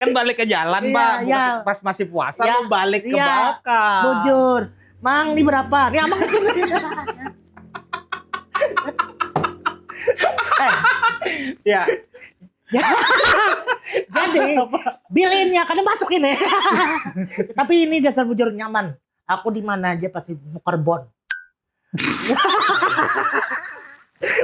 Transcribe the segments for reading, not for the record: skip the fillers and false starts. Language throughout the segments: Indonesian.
Kan balik ke jalan, Iya, Pak. iya. Pas masih puasa, Iya, lu balik ke iya. belakang. Bujur. Mang, ini berapa? Ini abang kesini. Ya. Jadi, bilinnya kadang masukin ya. Tapi ini dasar bujur nyaman. Aku di mana aja pasti nukar bon.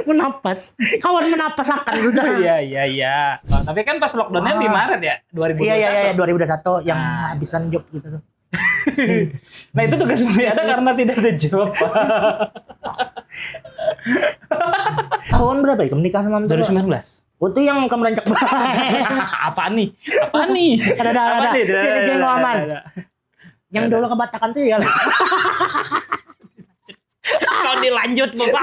Menapas. Kawan menapas akan sudah. Iya. Nah, tapi kan pas lockdown-nya di Maret ya, 2021. Iya, 2021 yang Nah. habisan job gitu tuh. Nah, itu tugas mulia ada karena tidak ada job, Pak. Tahun berapa ya menikah sama Om Tua? 2019. Oh, itu yang kamu rancak banget. Apa nih? Ada. Ini jenggo aman. Yang dulu ke Batakkan tuh ya. Kalau dilanjut, Bapak.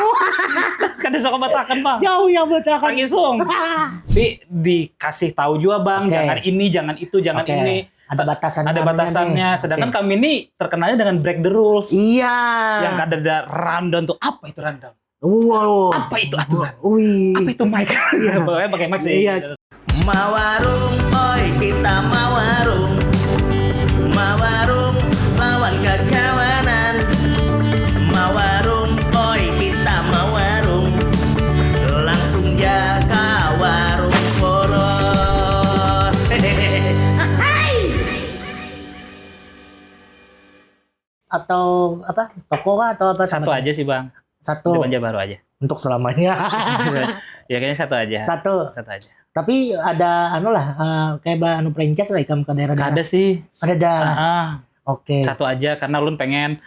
Kan suka batakan, Bang. Jauh yang Batakkan. Langsung. Tapi dikasih tahu juga, Bang, Oke. jangan ini, jangan itu, jangan Oke. ini. Ada batasannya. Ada batasannya. nih. Sedangkan Oke. kami ini terkenalnya dengan break the rules. Iya. Yang ada rundown tuh. Apa itu rundown? Wow. Apa itu aturan? Wih. Apa itu mic? Iya, pokoknya pakai mic sih. Iya. Mawarung, oi kita mawarung. Mawarung, lawan kekawanan. Mawarung, oi kita mawarung. Langsung jaga warung poros. Hai. Atau apa? Toko kah atau apa? Satu aja sih, Bang. Satu. Di Banjar Baru aja. Untuk selamanya. Ya kayaknya satu aja. Satu. Satu aja. Tapi ada anu lah kayak anu franchise lah kamu ke daerah-daerah. Ada sih. Ada. Ah, Oke. satu aja karena ulun pengen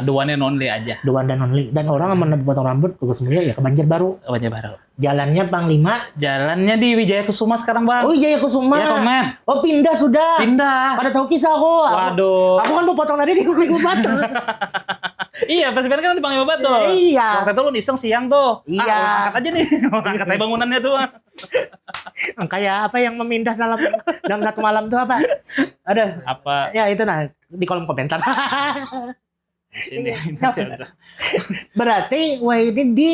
the one and only aja. The one and only. Dan orang yang potong rambut tugas mulia ya ke Banjarbaru. Banjar Baru. Jalannya Panglima. Jalannya di Wijaya Kusuma sekarang, Bang. Oh Jaya Kusuma. Ya, komen. Oh pindah sudah. Pindah. Pada tahu kisah aku. Waduh. Aku kan mau potong tadi di Minggu Batu. Iya, pas kan di Panglima Batu. Iya. Waktu itu lu iseng siang tuh. Iya. Ah, angkat aja nih. Angkat aja bangunannya tuh. Kayak apa yang memindah dalam satu malam tuh apa? Ada. Apa Ya itu nah di kolom komentar. sini? Berarti wah ini di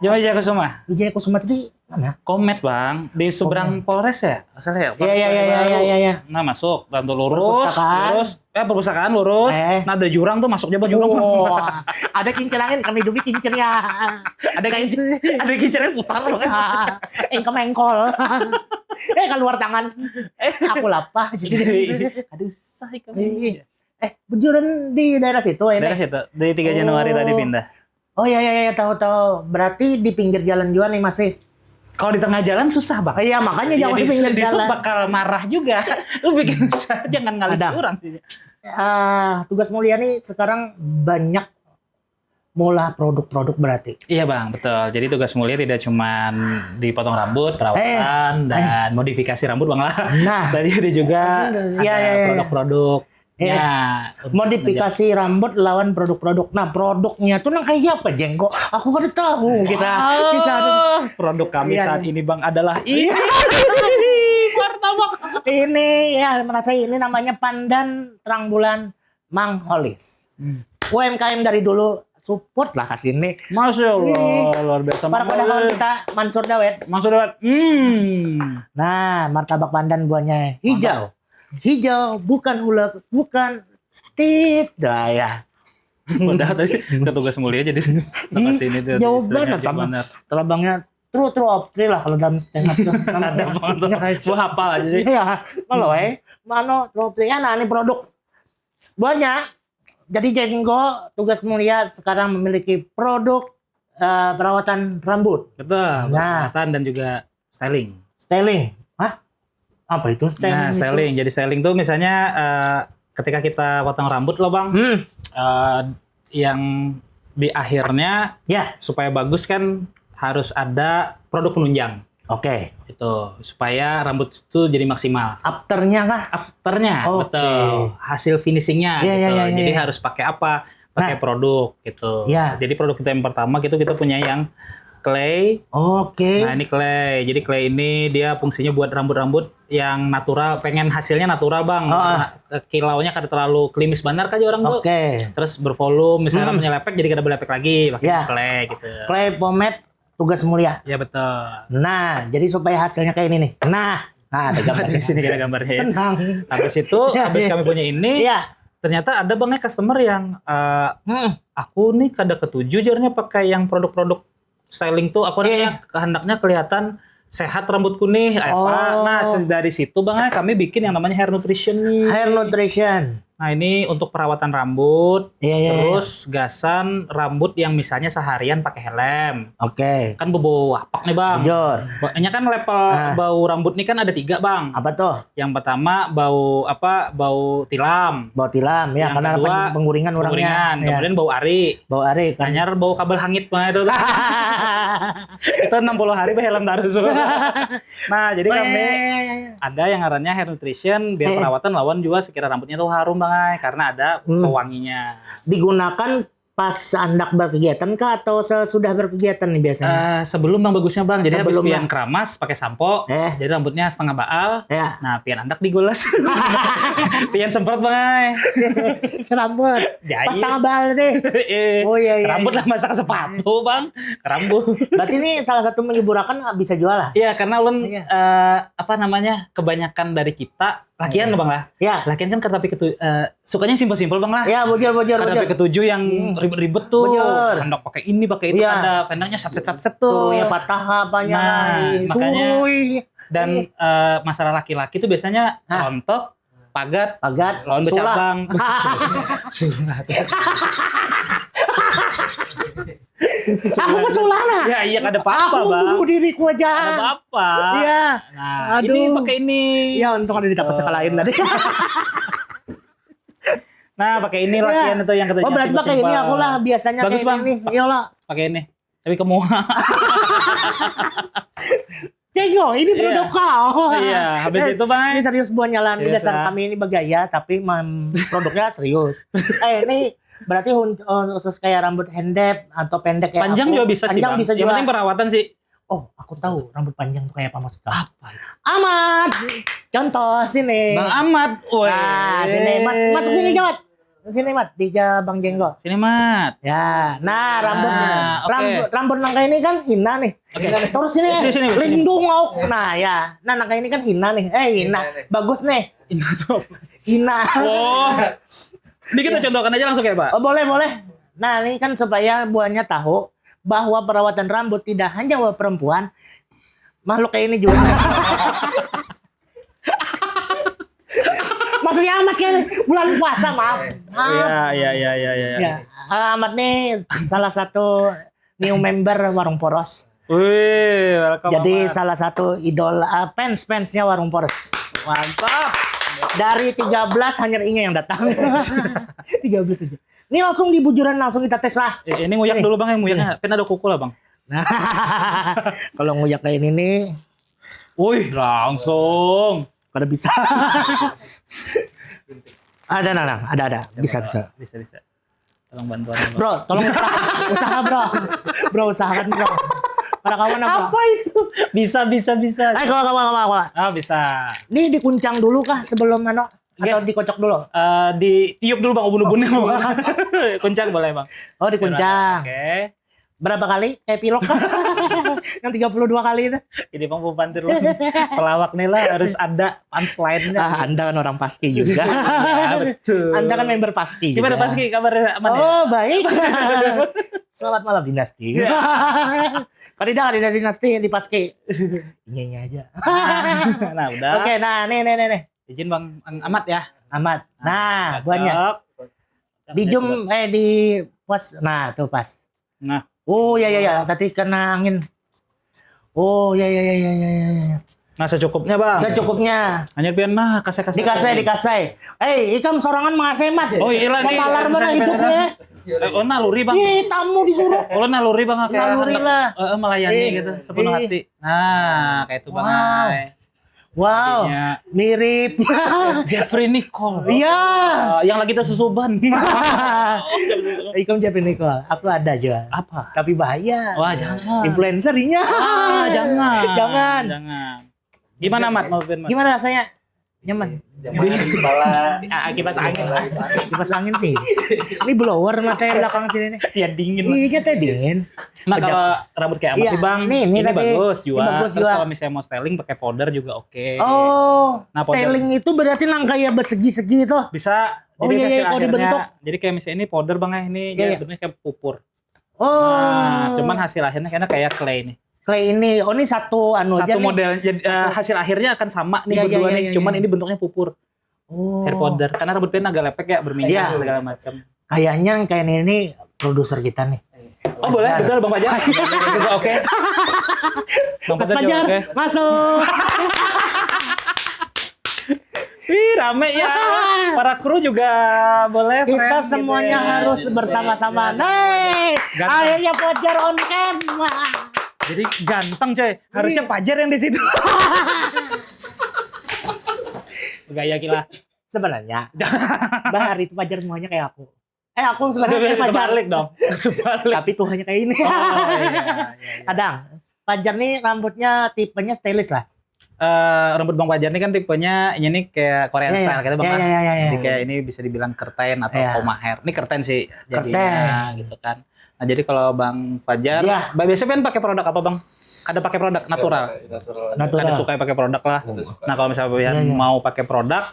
Wijaya Kusuma. Wijaya Kusuma tadi mana? Komet, Bang. Di seberang Polres ya? Salah ya? Iya. Nah, masuk. Lalu lurus. Perpustakaan. Lurus. Perpustakaan lurus. Nah, ada jurang tuh masuk coba jurang. Wah, ada kincir angin kami dubi kincirnya. Ada kincirnya putar. Engkau mengkol. Keluar tangan. Aku lapah di sini. Aduh, say kami. Bejuran di daerah situ ini. Daerah situ. Dari 3 Januari tadi pindah. Oh iya tahu. Berarti di pinggir jalan juga nih masih. Kalau di tengah jalan susah, Bang. Iya, makanya jangan di pinggir Di jalan. bakal marah juga. Lu bikin susah, jangan ngalir Ada. orang. Tugas mulia nih sekarang banyak mulai produk-produk berarti. Iya, Bang, betul. Jadi tugas mulia tidak cuma dipotong rambut, perawatan, dan modifikasi rambut, Bang lah. Nah. Tadi ada juga Iya. produk-produk. Ya, Modifikasi rambut lawan produk-produk. Nah, produknya tuh nang kayak apa, Jenggo? Aku kan tahu kisah produk kami Iya. saat ini, Bang, adalah ini. Martabak. ini ya merasa ini namanya Pandan Terang Bulan Mang Holis. UMKM dari dulu support lah kasih ini. Masya Allah, luar biasa. Para kawan kita Mansur Dawet. Maksud Dawet. Nah, martabak pandan buahnya hijau. Hijau, bukan ulek, bukan tidak ya. Udah tadi udah tugas mulia jadi kasih ini tuh. Jauh istilahnya banget, gimana. Terbangnya true of three lah kalau dalam stand up tuh. Ada banget. Gua hafal aja sih. Iya, kalau mano true of three nah ini produk buahnya. Jadi Jenggo tugas mulia sekarang memiliki produk perawatan rambut. Betul. Nah. Perawatan dan juga styling. Styling. Hah? Apa itu styling? Nah, styling. Jadi styling tuh misalnya ketika kita potong rambut loh, Bang. Yang di akhirnya Ya. supaya bagus kan harus ada produk penunjang. Oke. Itu supaya rambut itu jadi maksimal. Afternya kah? Afternya, Oke. betul. Hasil finishingnya Iya, gitu. iya, iya, Jadi iya. harus pakai apa? Pakai produk gitu. Iya. Jadi produk kita yang pertama gitu kita punya yang clay. Oke. Nah, ini clay. Jadi clay ini dia fungsinya buat rambut-rambut yang natural, pengen hasilnya natural, Bang. Kilaunya kada terlalu klimis benar kan orang tuh. Oke. Terus bervolume, misalnya rambutnya lepek jadi kada berlepek lagi pakai Iya. clay gitu. Clay pomade tugas mulia. Ya betul. Nah, jadi supaya hasilnya kayak ini nih. Nah, Nah, ada gambarnya. Di sini ada gambarnya. Tenang. Habis itu, habis kami punya ini, Iya. ternyata ada bangnya customer yang aku nih kada ketujuh jarnya pakai yang produk-produk styling tuh. Aku kehendaknya kelihatan sehat rambutku nih. Nah, dari situ bang kami bikin yang namanya hair nutrition nih. Hair nutrition. Nah ini untuk perawatan rambut, Iya. terus gasan rambut yang misalnya seharian pakai helm. Oke. Kan bau apak nih bang. Jujur. Banyak kan level bau rambut nih kan ada 3 bang. Apa tuh? Yang pertama bau bau tilam. Bau tilam ya, Yang karena kedua, penguringan orangnya. Penguringan. Ya. Kemudian bau ari. Bau ari kan. Anyar bau kabel hangit bang itu. Itu 60 hari be helm terus. Nah jadi kami ada yang ngarannya hair nutrition biar perawatan lawan juga sekira rambutnya tuh harum bang karena ada pewanginya. Digunakan pas Andak berkegiatan kah atau sesudah berkegiatan nih biasanya? Sebelum bang bagusnya bang, jadi habis Sebelum pian keramas pakai sampo, jadi rambutnya setengah baal. Ya. Nah pian Andak digoles, pian semprot bang. Rambut. Jahit. Pas tengah bal deh. Oh iya. Rambut lah masa ke sepatu bang, ke rambut. Berarti ini salah satu menghiburakan bisa jual lah. Iya karena ulun kebanyakan dari kita lakian bang lah. Ya. Lakian kan tapi sukanya simpel-simpel bang lah. Ya bujur. Tapi ketujuh yang ribet-ribet tuh. Bujur. Hendak pakai ini, pakai itu ada pendeknya set tuh. Suruhnya patah apanya. Makanya dan masalah laki-laki tuh biasanya rontok, pagat, lawan bercabang. Sulat. Aku kesulana. Ya iya kada apa-apa aku bang. Aku bunuh diriku aja. Kada apa-apa. Iya. Nah ini pakai ini. Ya untung ada di dapat sekalahin tadi. Nah pakai ini lakian itu yang ketujuh. Oh berarti pakai ini aku lah biasanya bagus kayak bang. ini. Iyalah. Pakai ini. Tapi kamu. Cengok, ini produk kau. Iya, habis itu bang. Ini serius buat nyalan. Ini dasar kami ini bergaya, tapi produknya serius. Ini berarti khusus kayak rambut handep atau pendek kayak panjang aku. Juga bisa sih bang. Bisa yang juga. penting perawatan sih. Oh, aku tahu rambut panjang tuh kayak apa maksudnya. Apa itu? Amat. Contoh sini. Bang Amat. Nah, sini Mat. Masuk sini Jamat. Sini Mat, di Bang Jenggo. Sini Mat. Ya, nah rambut nangka ini kan hina nih. Terus sini, lindung lauk. Nah ya, nah nangka ini kan hina nih. Hina, bagus nih. Hina. Oh, ini kita contohkan aja langsung ya Pak. Oh boleh. Nah ini kan supaya buahnya tahu bahwa perawatan rambut tidak hanya buat perempuan, makhluk kayak ini juga. Maksudnya Amat kan bulan puasa maaf. Iya. Amat nih salah satu new member Warung Poros. Wih, welcome. Jadi Amat. salah satu idol fansnya Warung Poros. Mantap. Dari 13 hanya Inge yang datang. 13 aja. Ini langsung di bujuran langsung kita tes lah. Ini nguyak dulu bang, yang nguyaknya kan ada kuku lah bang. Nah, kalau nguyak kayak ini nih, wih langsung. pada bisa. Ada. Bisa. Tolong bantuan bang. Bro, tolong usaha bro. Bro, usahakan bro. Pada kawan apa? Apa itu? Bisa. Kawan. Ah bisa. Ini dikuncang dulu kah sebelum atau dikocok dulu? Ditiup dulu bang, ubun-ubunnya bang. Kuncang boleh bang. Oh dikuncang. Oke. Berapa kali? Kayak pilok. Yang 32 kali itu. Ini bang pembantu dulu. Pelawak nih lah harus ada punchline-nya. Anda kan orang Paski juga. Ya, betul. Anda kan member Paski. Gimana juga. Paski kabarnya aman ya? Oh baik. Selamat malam Dinasti. Kalau tidak ada Dinasti di Paski. Nyanyi aja. Nah udah. Oke, nah nih. Izin bang Amat ya. Amat. Nah, buahnya. Dijum di pas. Nah, tuh pas. Nah. Oh ya. Tadi kena angin. Oh ya. Nah secukupnya bang. Secukupnya. Hanya pian nah kasih. Dikasih. Ikam sorangan mengasemat. Oh iya nih. Memalar mana hidupnya. Oh naluri bang. Tamu disuruh. Oh naluri bang. Naluri lah. Melayani gitu sepenuh hati. Nah kayak itu bang. Wow. Mirip. Jeffrey Nicole. Iya. Yang lagi tersusuban. Ikam Jeffrey Nicole. Aku ada juga. Apa? Tapi bahaya. Wah jangan. Influencernya. Jangan. Jangan. Gimana Mat? Gimana rasanya? Nyaman. Kepala Kipas angin lah. Kipas angin sih. Ini blower matanya belakang sini nih. Ya dingin lah. Iya teh dingin. Nah kalau rambut kayak Ahmad Iya, nih bang, nih, ini tadi. bagus Ini jual. bagus Terus jual. kalau misalnya mau styling pakai powder juga oke. Oh, Nah, powder. styling itu berarti yang kayak bersegi-segi itu. Bisa. Oh, Jadi iya, hasil iya, kalau akhirnya- dibentuk. Jadi kayak misalnya ini powder bang ya, ini Iya, jadi iya. bentuknya kayak pupur. Oh. Nah, cuman hasil akhirnya kayaknya kayak clay nih. Clay ini, oh ini satu anu aja Satu nih. model, jadi hasil akhirnya akan sama nih Iya, berdua iya, nih. iya, Cuman iya. ini bentuknya pupur, Oh. hair powder. Karena rambut Pian agak lepek ya, berminyak Iya. segala macam. Kayaknya yang kayak ini produser kita nih. Oh boleh, betul Bang Fajar. Juga oke. Bang Mas Fajar juga Fajar, oke. masuk. Ih rame ya. Para kru juga boleh. Kita friend, semuanya gitu ya. harus bersama-sama. Nah, Ganteng. akhirnya Fajar on cam. Jadi ganteng coy. Harusnya Fajar yang di situ. Gaya gila. Sebenarnya, Bahar itu Fajar semuanya kayak aku. Aku sebenarnya kayak Fajar. Terbalik dong. Terbalik. Tapi Tuhannya kayak ini. Oh, iya. Kadang, Fajar nih rambutnya tipenya stylish lah. Rambut Bang Fajar ini kan tipenya ini nih kayak Korean Iya, style gitu Bang. iya, kan? iya, iya, iya. Jadi kayak ini bisa dibilang kerten atau Iya. koma hair. Ini kerten sih jadinya gitu kan. Nah, jadi kalau Bang Fajar, Iya. biasanya kan pakai produk apa Bang? Kada pakai produk natural. Natural. Kada suka pakai produk lah. Nah, kalau misalnya Iya, iya. mau pakai produk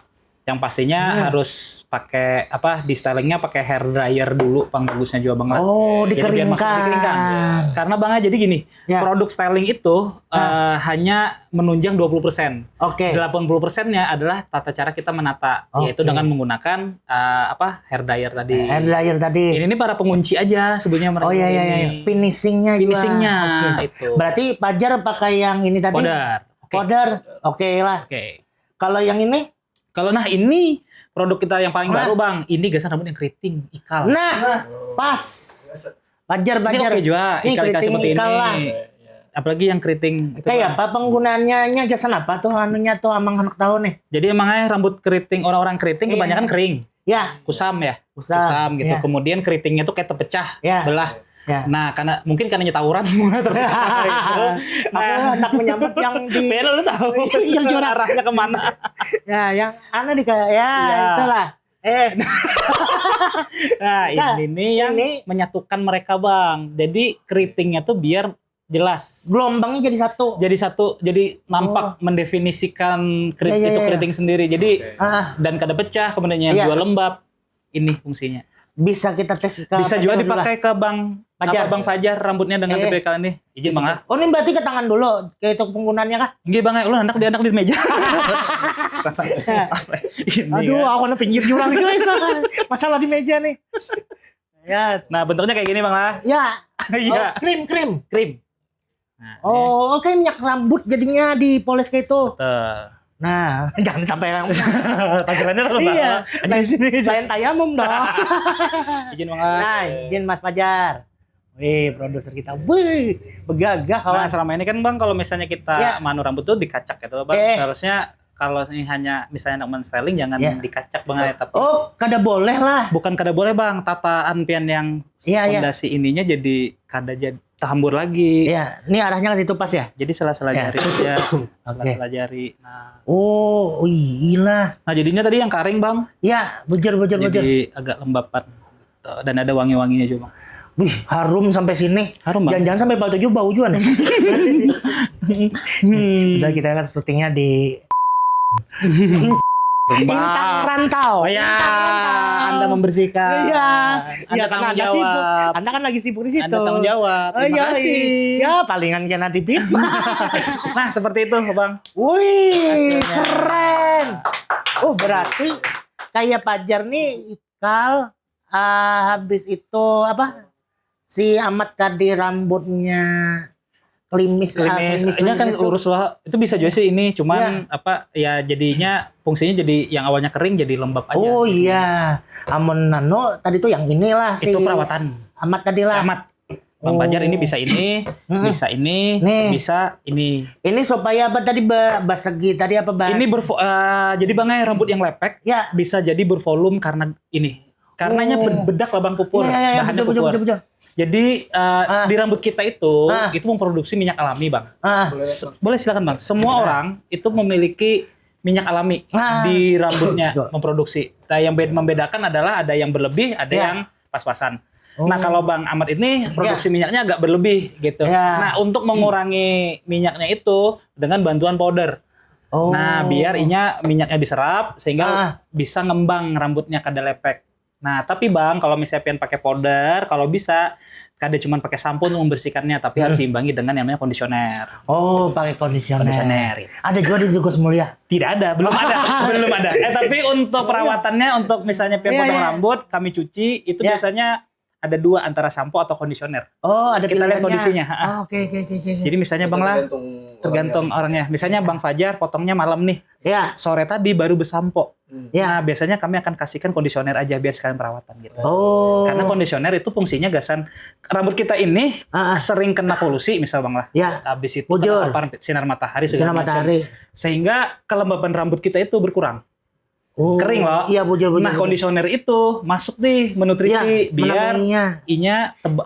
yang pastinya Iya. harus pakai apa di stylingnya pakai hair dryer dulu Bang, bagusnya juga Bang lah. Oh, Jadi biar maksudnya dikeringkan. Karena Bang jadi gini, Ya. produk styling itu hanya menunjang 20%. Oke. 80%-nya adalah tata cara kita menata, yaitu Oke. dengan menggunakan hair dryer tadi. Hair dryer tadi. Ini para pengunci aja sebenarnya mereka. Oh iya iya iya. ini. Finishingnya juga. Finishingnya Oke. itu. Berarti Fajar pakai yang ini tadi. Powder. Oke. Powder. Oke lah. Oke. Kalau yang ini? Kalau nah ini produk kita yang paling Nah. baru Bang, ini gasan rambut yang keriting, ikal. Nah, pas. Fajar Ini oke juga, Ini ikal-ikal keriting seperti ikal lah. ini. Apalagi yang keriting. Itu, Kayak Bang. apa penggunaannya? Jasan apa tuh anunya tuh amang anak tahu nih? Jadi emangnya rambut keriting, orang-orang keriting Iya. kebanyakan kering. Ya, Kusam ya. Kusam, gitu. iya. Kemudian keritingnya tuh kayak terpecah, Iya. belah. ya. Nah, karena mungkin karena tawuran mulai terpecah gitu. Aku hendak menyambut yang di Ben lu tahu Yang juara. arahnya kemana? ya yang aneh di kayak ya Iya. itulah. Nah, Nah, ini nih yang ini- menyatukan mereka Bang. Jadi keritingnya tuh biar jelas. Gelombangnya jadi satu. Jadi satu, jadi nampak mendefinisikan Iya, iya, itu iya. keriting sendiri. Jadi Ah, dan kada pecah, kemudian yang Iya. dua lembab. Ini fungsinya. bisa kita tes ke Bisa Fajar juga dulu dipakai ke Bang Fajar. Bang Fajar rambutnya dengan Eh. TPK ini. Izin Bang ah. lah. Oh ini berarti ke tangan dulu, kayak itu penggunaannya kah? Nggih Bang, lu anak di meja. Ini Aduh, kan. aku na pinggir jurang gitu itu kan. Masalah di meja nih. Ya, Nah, bentuknya kayak gini Bang lah. ya. Iya, Oh, krim. krim. Nah, ini. Oh, oke minyak rambut jadinya dipoles kayak itu. Betul. Nah, jangan sampai yang Tampilannya terus Iya. Di sini. lain tayamum dong. Izin Bang ah. Nah, izin Mas Fajar. Wih, produser kita. Wih, begagah Nah, kawan. selama ini kan Bang kalau misalnya kita Ya. manu rambut tuh dikacak gitu Bang. Eh. Seharusnya kalau ini hanya misalnya nak styling jangan Ya. dikacak Bang ya, tapi Oh, kada boleh lah. bukan kada boleh Bang, tataan pian yang Iya, iya. fondasi ininya jadi kada jadi hambur lagi. Iya, ini arahnya ke situ pas ya. Jadi sela-sela Ya. jari aja. Sela-sela jari. Nah, Oh, iya. nah jadinya tadi yang karing Bang, Ya, bujur. jadi agak lembapan. Tuh, dan ada wangi-wanginya juga Bang. Wih, harum sampai sini. Harum Bang. Jangan-jangan sampai Bal 7 bau juga nih. Udah kita kan syutingnya di Intang Rantau. Oh ya, Intang Rantau. Anda membersihkan. Iya. Anda Iya, tanggung Anda sibuk. jawab. Anda kan lagi sibuk di situ. Anda tanggung jawab. Oh, Terima iya, kasih. Ya, palingan kena titip. Nah, seperti itu, Bang. Wih, Hasilnya. keren. Oh, berarti kayak Fajar nih ikal habis itu apa? Si Ahmad tadi rambutnya klimis. Klimis. Ini kan itu. lurus lah. Itu bisa juga sih ini, cuman apa ya jadinya fungsinya jadi yang awalnya kering jadi lembab aja. Oh iya. Amun nano tadi tuh yang inilah si Itu perawatan. Ahmad tadi lah. Amat. Bang Oh. Fajar ini bisa ini, bisa ini, Nih. bisa ini. Ini supaya apa tadi basegi tadi apa bahas? Ini jadi Bang rambut yang lepek ya. bisa jadi bervolume karena ini. Karenanya Oh. bedak lah Bang pupur, Iya, bahannya betul, pupur. betul. Jadi di rambut kita itu memproduksi minyak alami Bang. Ah, Boleh silakan Bang. Semua orang itu memiliki minyak alami di rambutnya memproduksi. Nah, yang membedakan adalah ada yang berlebih, ada yang pas-pasan. Nah, kalau Bang Ahmad ini produksi minyaknya agak berlebih gitu. Nah, untuk mengurangi minyaknya itu dengan bantuan powder. Nah, biar minyaknya diserap sehingga bisa ngembang rambutnya kada lepek. Nah, tapi Bang, kalau misalnya pengen pakai powder, kalau bisa kada cuma pakai sampo untuk membersihkannya, tapi harus diimbangi dengan yang namanya kondisioner. Oh, pakai kondisioner. Iya. Ada juga di Tugas Mulia. Tidak ada, belum ada. Tapi untuk perawatannya, untuk misalnya potong rambut, kami cuci, itu biasanya ada 2 antara sampo atau kondisioner. Oh, ada kita lihat kondisinya. Oke. Jadi misalnya Bang lah, tergantung orangnya. Misalnya Bang Fajar potongnya malam nih. Ya. Sore tadi baru bersampo. Ya. Nah, biasanya kami akan kasihkan kondisioner aja biar sekalian perawatan gitu. Oh. Karena kondisioner itu fungsinya gasan rambut kita ini sering kena polusi misal Bang lah. Ya. Habis itu Bujur. terpapar sinar matahari Sinar matahari. sehingga kelembaban rambut kita itu berkurang. Oh. Kering loh. Iya, bujur. Nah, kondisioner itu masuk nih menutrisi biar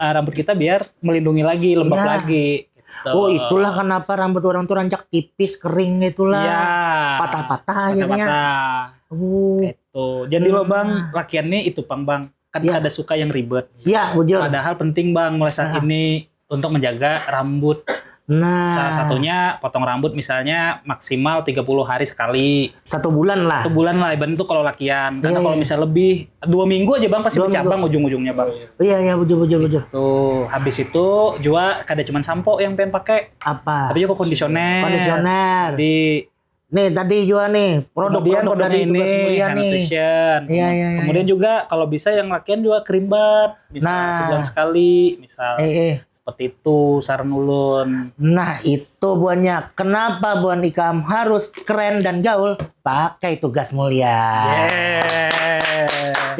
rambut kita biar melindungi lagi, lembab lagi. Gitu. Oh, itulah kenapa rambut orang tuh rancak tipis, kering itulah. Iya. Patah-patah akhirnya. Gitu. Jadi lo Bang, lakian nih itu Bang. Kan ada suka yang ribet. Iya, bujur. Padahal penting Bang mulai saat ini untuk menjaga rambut. Nah, Salah satunya potong rambut misalnya maksimal 30 hari sekali. 1 bulan lah. 1 bulan lah ibaratnya itu kalau lakian. Karena kalau misalnya lebih 2 minggu aja Bang pasti bercabang ujung-ujungnya Bang. Iya, bujur. Tuh, habis itu juga kada cuma sampo yang pengen pakai. Apa? Tapi juga kondisioner. Di nih tadi juga nih produk dari Tugas Mulia nih. Nutrition. Iya. Kemudian juga kalau bisa yang lakian juga krim bat, misal sebulan sekali, misal. Seperti itu saran ulun. Nah, itu buannya. Kenapa Buan Ikam harus keren dan gaul? Pakai Tugas Mulia.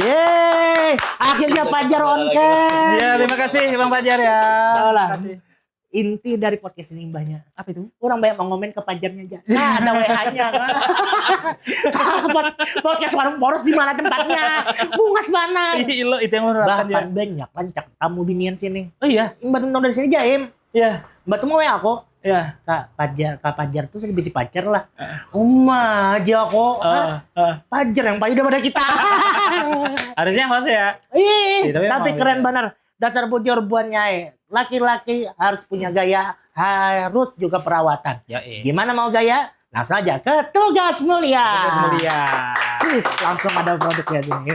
Yeay! Akhirnya Fajar on cam. Ya, terima kasih Bang Fajar ya. Terima kasih. Inti dari podcast ini banyak. Apa itu? Orang banyak mengomen ke Fajarnya aja. Nah, ada WA-nya. Podcast Warung Poros di mana tempatnya? Bungas mana? Ilo itu yang menerapkan ya. Bahkan banyak lancak tamu binian sini. Oh iya. Mbak Tentang dari sini Jaim. Iya. Mbak Temu WA aku. Iya. Kak Fajar tuh lebih si pacar lah. Aja kok. Fajar yang paling daripada kita. Harusnya host ya. Tapi keren benar. Dasar bujur buannya. Laki-laki harus punya gaya, harus juga perawatan. Gimana mau gaya? Langsung aja ke Tugas Mulia. Please, langsung ada produknya sini.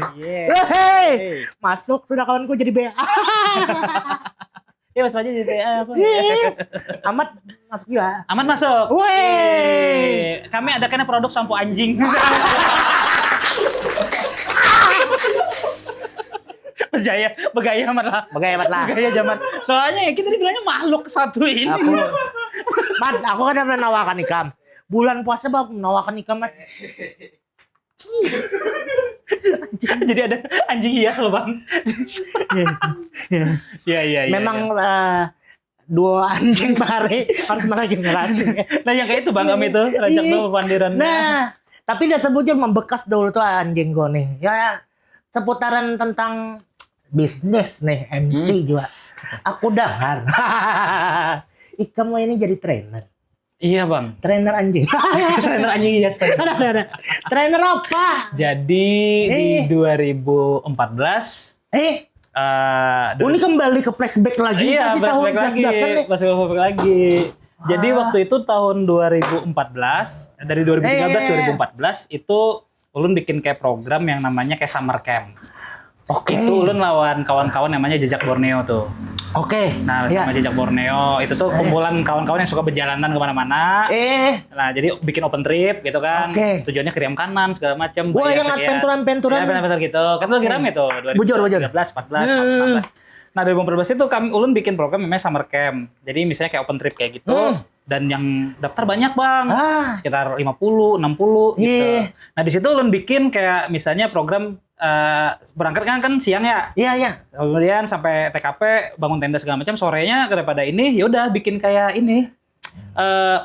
Hey, masuk sudah kawanku jadi BA. Iya, Mas Fajar jadi BA. Amat masuk juga. Amat masuk. Woi, kami adakan produk sampo anjing. Bergaya amat lah. Bergaya zaman. Soalnya ya kita dibilangnya makhluk satu ini. Aku kan pernah nawakan ikam. Bulan puasa bang nawakan ikam. Jadi ada anjing hias loh bang. Iya. Memang 2 anjing per hari harus meregenerasi. Nah yang kayak itu bang kami itu rajak tuh pandiran. Nah, tapi dasar bujur membekas dulu tuh anjing gue nih. Ya seputaran tentang bisnis nih MC juga. Aku dengar. Ikam ini jadi trainer. Iya bang. Trainer anjing. Trainer anjing hias. Ada. Trainer apa? Jadi di 2014. Ini kembali ke flashback lagi. Iya, flashback lagi. Jadi waktu itu tahun 2014, dari 2013 2014 itu ulun bikin kayak program yang namanya kayak summer camp. Itu ulun lawan kawan-kawan namanya Jejak Borneo tuh. Nah, sama Jejak Borneo itu tuh kumpulan kawan-kawan yang suka berjalanan kemana-mana. Nah, jadi bikin open trip gitu kan. Tujuannya Kriam Kanan segala macam. Wah, yang penturan-penturan. Ya, penturan gitu. Kan lagi rame tuh 2013, 14, 15. Nah, 2014 itu ulun bikin program namanya summer camp. Jadi misalnya kayak open trip kayak gitu. Dan yang daftar banyak bang, sekitar 50, 60 gitu. Nah di situ ulun bikin kayak misalnya program berangkat kan siang ya. Iya. Kemudian sampai TKP bangun tenda segala macam. Sorenya daripada ini, yaudah bikin kayak ini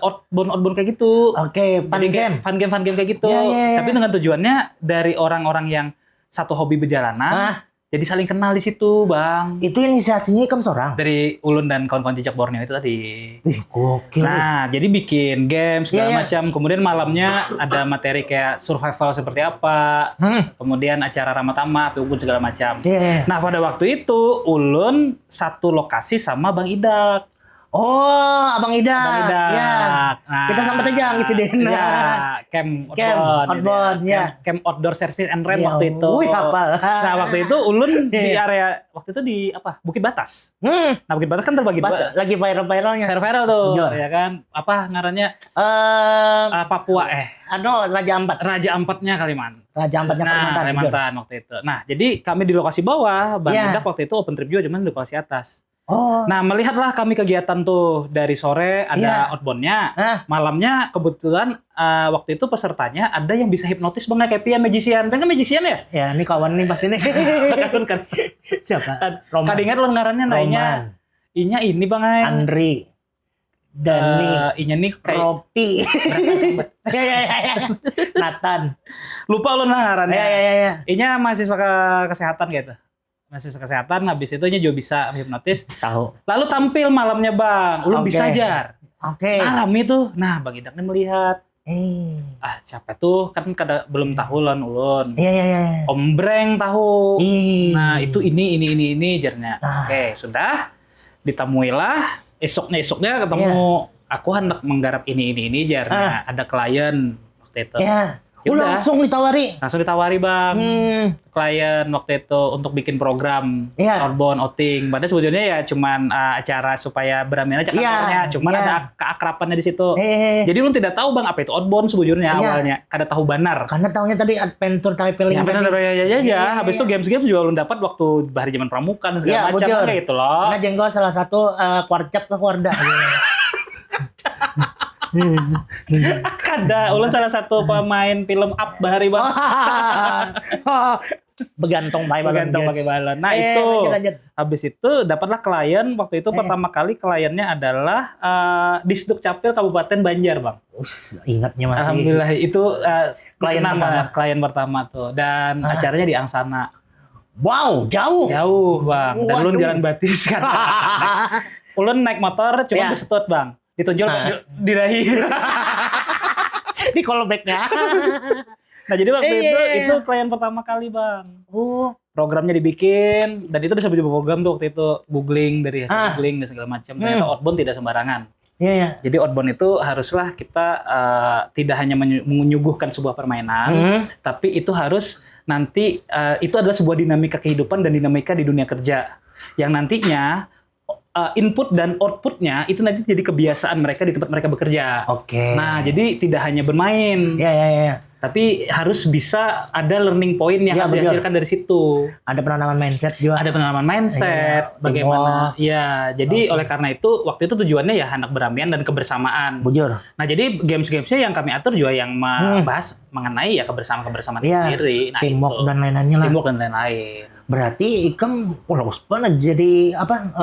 outbound kayak gitu. Fun game kayak gitu. Tapi dengan tujuannya dari orang-orang yang satu hobi berjalanan Jadi saling kenal di situ, Bang. Itu inisiasinya Ikam seorang. Dari Ulun dan kawan-kawan Jejak Borneo itu tadi. Wih, gokil. Nah, jadi bikin game segala Iya. macam. Kemudian malamnya ada materi kayak survival seperti apa. Kemudian acara Ramatama, Piukun segala macam. Iya. Nah, pada waktu itu Ulun satu lokasi sama Bang Idak. Oh, Abang Ida. Bang Idak. Ya. Nah, Kita sampai aja gitu deh. Iya, camp outbound, ya. Camp outdoor service and rent Ya, waktu itu. wih, hafal. Nah, waktu itu Ulun di Iya. area waktu itu di apa? Bukit Batas. Nah, Bukit Batas kan terbagi dua. Lagi viral-viralnya. Viral tuh, Jujur. ya kan? Apa ngarannya? Papua Raja Ampat. Raja Ampatnya Kalimantan. Raja Ampatnya Kalimantan. jujur. Kalimantan waktu itu. Nah, jadi kami di lokasi bawah, Bang Iya. Idak waktu itu open trip juga, cuman di lokasi atas. Oh. Nah, melihatlah kami kegiatan tuh dari sore ada Iya. outboundnya, Hah? malamnya kebetulan waktu itu pesertanya ada yang bisa hipnotis Bang kayak Pian magician. Pengen magician ya? Ya, ini kawan nih pas ini. kan Siapa? Roman. kadingat lo ngarannya nainya. Roman. Inya ini Bang Ay. Andri. Dani. Inya nih kayak Ropi. Ya. Nathan. lupa lo ngarannya. Ya. Inya mahasiswa kesehatan gitu. Mahasiswa kesehatan, habis itu Inya juga bisa hipnotis. Tahu. Lalu tampil malamnya Bang, ulun Oke. bisa jar. Oke. Nah, rame tuh. Nah, Bang Idak nih melihat. Siapa tuh? Kan belum tahu lan ulun. Iya. Om Breng tahu. Ih. Nah, itu ini jarnya. Ah. Oke, sudah. Ditemuilah. Esoknya ketemu. Aku hendak menggarap ini jarnya. Ada klien waktu itu. Ya. Yaudah. Langsung ditawari. Langsung ditawari Bang. Klien waktu itu untuk bikin program Iya. outbound outing. Padahal sebetulnya ya cuman acara supaya beramin aja Iya, kantornya. Cuman iya. ada keakrapannya di situ. Eh. Jadi lu tidak tahu Bang apa itu outbound sebetulnya Iya. awalnya. Kada tahu banar. Karena tahunya tadi adventure traveling. Ya benar ya. Iya. Habis itu games juga lu dapat waktu hari zaman pramuka dan segala Iya, macam bujur. kayak gitu loh. Karena Jenggol salah satu kuarcap ke Kuarda. Kada, ulun salah satu pemain film Up Bahari Bang. Begantung pakai balon. Bergantung guys. pakai balon. Nah, itu. lanjut. Habis itu dapatlah klien. Waktu itu pertama kali kliennya adalah Disduk Capil Kabupaten Banjar, Bang. Ingatnya masih. Alhamdulillah itu Klien klien pertama tuh, dan acaranya di Angsana. Wow, jauh. Jauh, Bang. Dan ulun Waduh. jalan batis kan. Ulun naik motor cuma Ya. disetut, Bang. Ditonjol di dahi. Di callback-nya. Nah, jadi waktu Iya. itu klien pertama kali, Bang. Oh, Programnya dibikin dan itu udah sampai program tuh waktu itu, googling dari hasil googling dan segala macam. Ternyata outbound tidak sembarangan. iya. Jadi outbound itu haruslah kita tidak hanya menyuguhkan sebuah permainan, tapi itu harus nanti itu adalah sebuah dinamika kehidupan dan dinamika di dunia kerja yang nantinya input dan outputnya itu nanti jadi kebiasaan mereka di tempat mereka bekerja. Oke. Nah, jadi tidak hanya bermain, Iya. tapi harus bisa ada learning point yang Iya, harus betul. dihasilkan dari situ. Ada penanaman mindset juga. Ada penanaman mindset, Iya, bagaimana. Ya, jadi oleh karena itu waktu itu tujuannya ya anak beramian dan kebersamaan. Bujur. Nah, jadi games-gamesnya yang kami atur juga yang membahas mengenai ya kebersamaan Iya. sendiri. Nah, Teamwork itu. dan lain-lainnya lah. Teamwork dan lain-lain. Berarti Ikam banget jadi apa?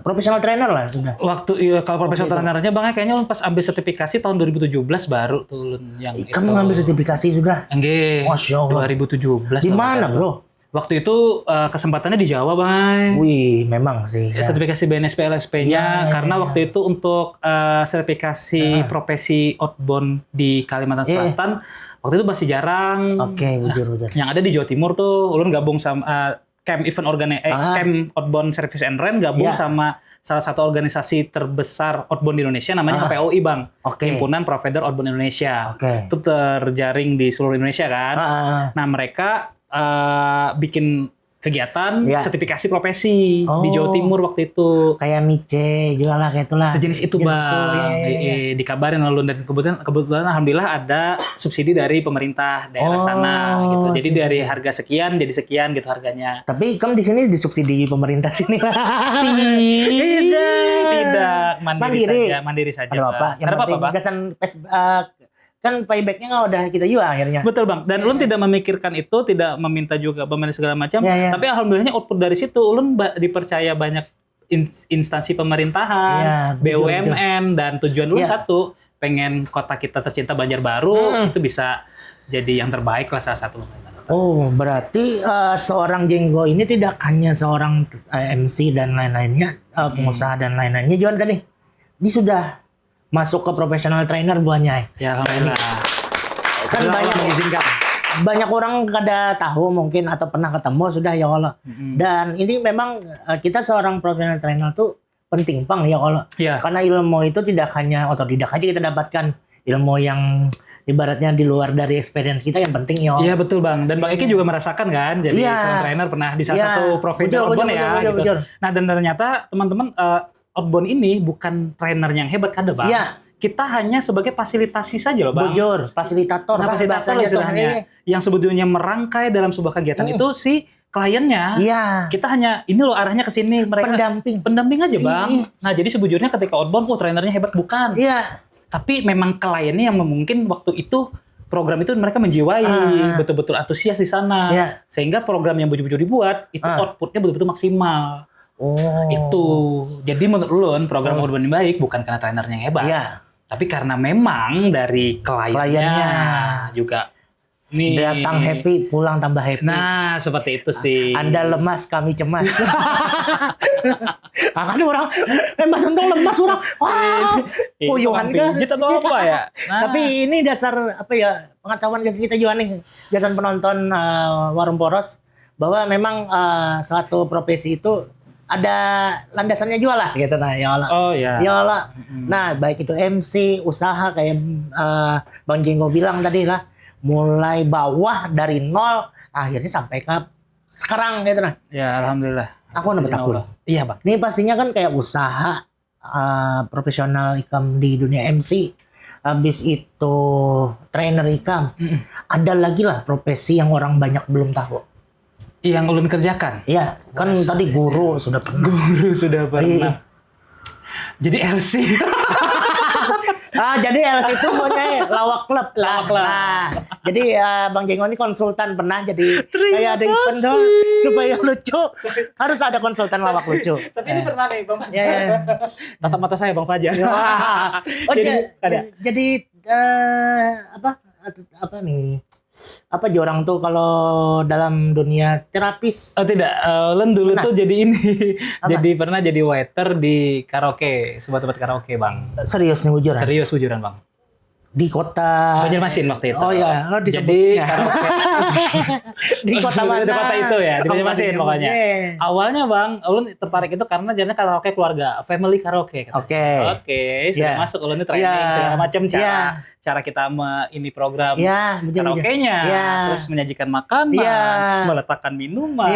Profesional trainer lah sudah. Waktu kalau profesional trainernya Bang kayaknya pas ambil sertifikasi tahun 2017 baru tuh yang Ikam mengambil sertifikasi sudah. Enggak. Masya Allah. 2017. Di mana, Bro? Waktu itu kesempatannya di Jawa, Bang. Wih, memang sih. Ya. Sertifikasi BNSP LSP-nya karena waktu itu untuk sertifikasi profesi outbound di Kalimantan Selatan waktu itu masih jarang. Oke, bujur. Yang ada di Jawa Timur tuh ulun gabung sama Camp Camp Outbound Service and Rent gabung sama salah satu organisasi terbesar outbound di Indonesia namanya HPOI, Bang. Oke. Himpunan Provider Outbound Indonesia. Oke. Itu terjaring di seluruh Indonesia kan. Nah, mereka bikin kegiatan sertifikasi profesi di Jawa Timur waktu itu. Kayak Niche juga lah kayak itulah. Sejenis itu, Bang. Dikabarin lalu dan kebetulan alhamdulillah ada subsidi dari pemerintah daerah sana gitu. Jadi dari harga sekian jadi sekian gitu harganya. Tapi Ikam di sini disubsidi pemerintah sini lah. Tidak, mandiri saja. Ada apa? Yang Karena penting apa, Bang? gasan kan paybacknya nggak udah kita jual akhirnya. Betul, Bang. Dan ulun tidak memikirkan itu, tidak meminta juga pemain segala macam. Tapi alhamdulillahnya output dari situ ulun dipercaya banyak instansi pemerintahan, BUMN, dan tujuan ulun satu, pengen kota kita tercinta Banjarbaru itu bisa jadi yang terbaik lah salah satu. Oh, berarti seorang Jenggo ini tidak hanya seorang MC dan lain-lainnya, pengusaha dan lain-lainnya, Juan kan nih? Dia sudah masuk ke professional trainer buahnya. Ya, alhamdulillah. Kan banyak orang kada tahu mungkin atau pernah ketemu sudah ya Allah. Dan ini memang kita seorang professional trainer tuh penting Bang ya Allah. Ya. Karena ilmu itu tidak hanya otodidak aja kita dapatkan, ilmu yang ibaratnya di luar dari experience kita yang penting ya. Iya betul Bang. Dan Bang Eki juga merasakan kan. Jadi seorang trainer pernah di salah satu professional outbound ya. Betul. Nah dan ternyata teman-teman outbound ini bukan trainer yang hebat kada Bang. Iya. Kita hanya sebagai fasilitasi saja loh Bang. Bujur, fasilitator. Nah fasilitator istilahnya. Yang sebetulnya merangkai dalam sebuah kegiatan itu si kliennya. Iya. Kita hanya ini loh arahnya ke sini mereka. Pendamping aja Bang. Nah jadi sebetulnya ketika outbound trainernya hebat bukan. Iya. Tapi memang kliennya yang mungkin waktu itu program itu mereka menjiwai, betul-betul antusias di sana. Yeah. Sehingga program yang bujur-bujur dibuat, itu outputnya betul-betul maksimal. Oh. Itu. Jadi menurut ulun program outbound yang baik bukan karena trainernya yang hebat. Yeah. Tapi karena memang dari kliennya juga. Nih. Datang happy, pulang tambah happy. Nah, seperti itu sih. Anda lemas, kami cemas. Kan orang lemas untung lemas orang. Wah, Yohan pijit atau apa ya? Nah. Tapi ini dasar apa ya pengetahuan kita juga nih, dasar penonton Warung Poros bahwa memang suatu profesi itu ada landasannya juga lah gitu nah ya Allah. Oh ya. Ya Allah. Nah baik itu MC, usaha kayak Bang Jenggo bilang tadi lah. Mulai bawah dari nol akhirnya sampai ke sekarang gitu nah. Ya alhamdulillah. Aku nambah takut. Iya Bang. Ini pastinya kan kayak usaha profesional ikam di dunia MC. Habis itu trainer ikam. Ada lagi lah profesi yang orang banyak belum tahu. Yang ulun kerjakan. Iya, kan tadi guru sudah pernah. Guru sudah pernah. Jadi LC. Jadi LC itu punya lawak klub lah. Nah, jadi Bang Jenggo ini konsultan pernah jadi kayak ada event dong supaya lucu harus ada konsultan lawak lucu. Tapi ini pernah nih Bang Fajar. Yeah. Tatap mata saya Bang Fajar. Jadi apa nih? Apa orang tuh kalau dalam dunia terapis? Oh tidak, Len dulu tuh jadi ini. Jadi pernah jadi waiter di karaoke, sebuah tempat karaoke, Bang. Serius nih ujuran? Serius ujuran, Bang. Di kota Banjarmasin waktu itu. Oh iya, jadi karaoke di kota mana? Di kota itu ya, di Banjarmasin pokoknya. Awalnya Bang, ulun tertarik itu karena jadinya karaoke keluarga, family karaoke. Oke, sudah masuk ulun ini training segala macam cara kita ini program karaoke-nya, terus menyajikan makanan, meletakkan minuman.